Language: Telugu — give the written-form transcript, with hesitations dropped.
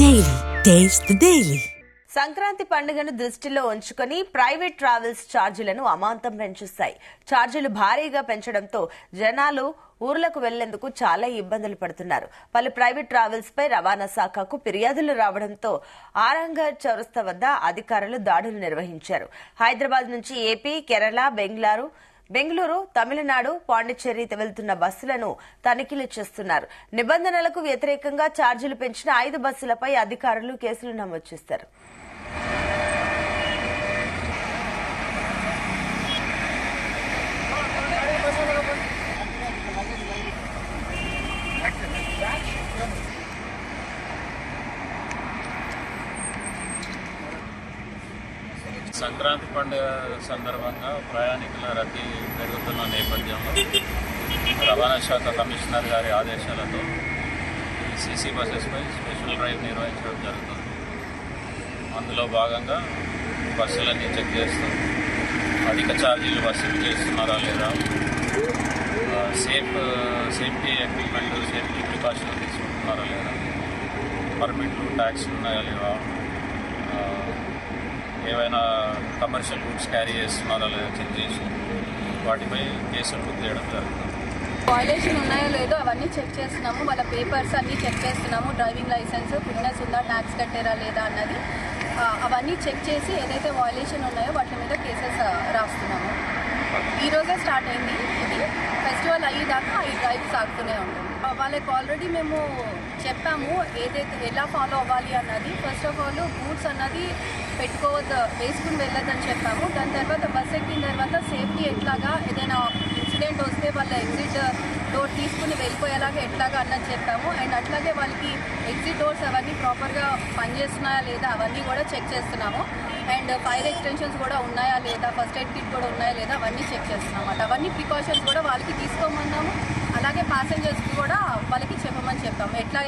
Daily taste the daily. Sankranti పండుగను దృష్టిలో ఉంచుకొని ప్రైవేట్ ట్రావెల్స్ ఛార్జీలను అమాంతం పెంచుస్తాయి. ఛార్జీలు భారీగా పెంచడంతో జనాలు ఊర్లకు వెళ్లేందుకు చాలా ఇబ్బందులు పడుతున్నారు. పలు ప్రైవేట్ ట్రావెల్స్ పై రవాణా శాఖకు ఫిర్యాదులు రావడంతో ఆరంగర్ చౌరస్తా వద్ద అధికారులు దాడులు నిర్వహించారు. హైదరాబాద్ నుంచి ఏపీ, కేరళ, బెంగళూరు, తమిళనాడు, పాండిచ్చేరి వెళ్తున్న బస్సులను తనిఖీలు చేస్తున్నారు. నిబంధనలకు వ్యతిరేకంగా ఛార్జీలు పెంచిన 5 బస్సులపై అధికారులు కేసులు నమోదు చేశారు. సంక్రాంతి పండుగ సందర్భంగా ప్రయాణికుల రద్దీ పెరుగుతున్న నేపథ్యంలో రవాణా శాఖ కమిషనర్ గారి ఆదేశాలతో సీసీ బస్సెస్పై స్పెషల్ డ్రైవ్ నిర్వహించడం జరుగుతుంది. అందులో భాగంగా బస్సులన్నీ చెక్ చేస్తూ అధిక ఛార్జీలు వసూలు చేస్తున్నారా లేదా, సేఫ్టీ ఎక్విప్మెంట్, సేఫ్టీ ప్రికాషన్లు తీసుకుంటున్నారా లేదా, పర్మిట్లు, ట్యాక్స్లు ఉన్నాయా లేవా, ఏవైనా కమర్షియల్ గూడ్స్ క్యారీ చేస్తున్నారా లేదా చెక్ చేసి వాటిపై కేసులు బుక్ చేయడం జరుగుతుంది. వైలేషన్ ఉన్నాయో లేదో అవన్నీ చెక్ చేస్తున్నాము. వాళ్ళ పేపర్స్ అన్నీ చెక్ చేస్తున్నాము. డ్రైవింగ్ లైసెన్స్, ఫిట్నెస్ ఉందా, ట్యాక్స్ కట్టారా లేదా అన్నది అవన్నీ చెక్ చేసి ఏదైతే వైలేషన్ ఉన్నాయో వాటి మీద కేసెస్ రాస్తున్నాము. ఈరోజే స్టార్ట్ అయింది. ఇది ఫెస్టివల్ అయ్యేదాకా ఈ డ్రైవ్ సాగుతూనే ఉంటుంది. వాళ్ళకి ఆల్రెడీ మేము చెప్పాము ఏదైతే ఎలా ఫాలో అవ్వాలి అన్నది. ఫస్ట్ ఆఫ్ ఆల్ బూట్స్ అన్నది పెట్టుకోవద్దు, వేసుకుని వెళ్ళొద్దని చెప్పాము. దాని తర్వాత బస్ ఎక్కిన తర్వాత సేఫ్టీ ఎట్లాగా, ఏదైనా ఇన్సిడెంట్ వస్తే వాళ్ళ ఎగ్జిట్ డోర్ తీసుకుని వెళ్ళిపోయేలాగా ఎట్లాగా అన్నది చెప్పాము. అండ్ అట్లాగే వాళ్ళకి ఎగ్జిట్ డోర్స్ అవన్నీ ప్రాపర్గా పనిచేస్తున్నాయా లేదా అవన్నీ కూడా చెక్ చేస్తున్నాము. అండ్ ఫైర్ ఎక్స్టెన్షన్స్ కూడా ఉన్నాయా లేదా, ఫస్ట్ ఎయిడ్ కిట్ కూడా ఉన్నాయా లేదా అవన్నీ చెక్ చేస్తున్నాం అన్నమాట. అవన్నీ ప్రికాషన్స్ కూడా వాళ్ళకి తీసుకోమన్నాము. అలాగే ప్యాసింజర్స్కి కూడా వాళ్ళకి చెప్పమని చెప్పాము ఎట్లా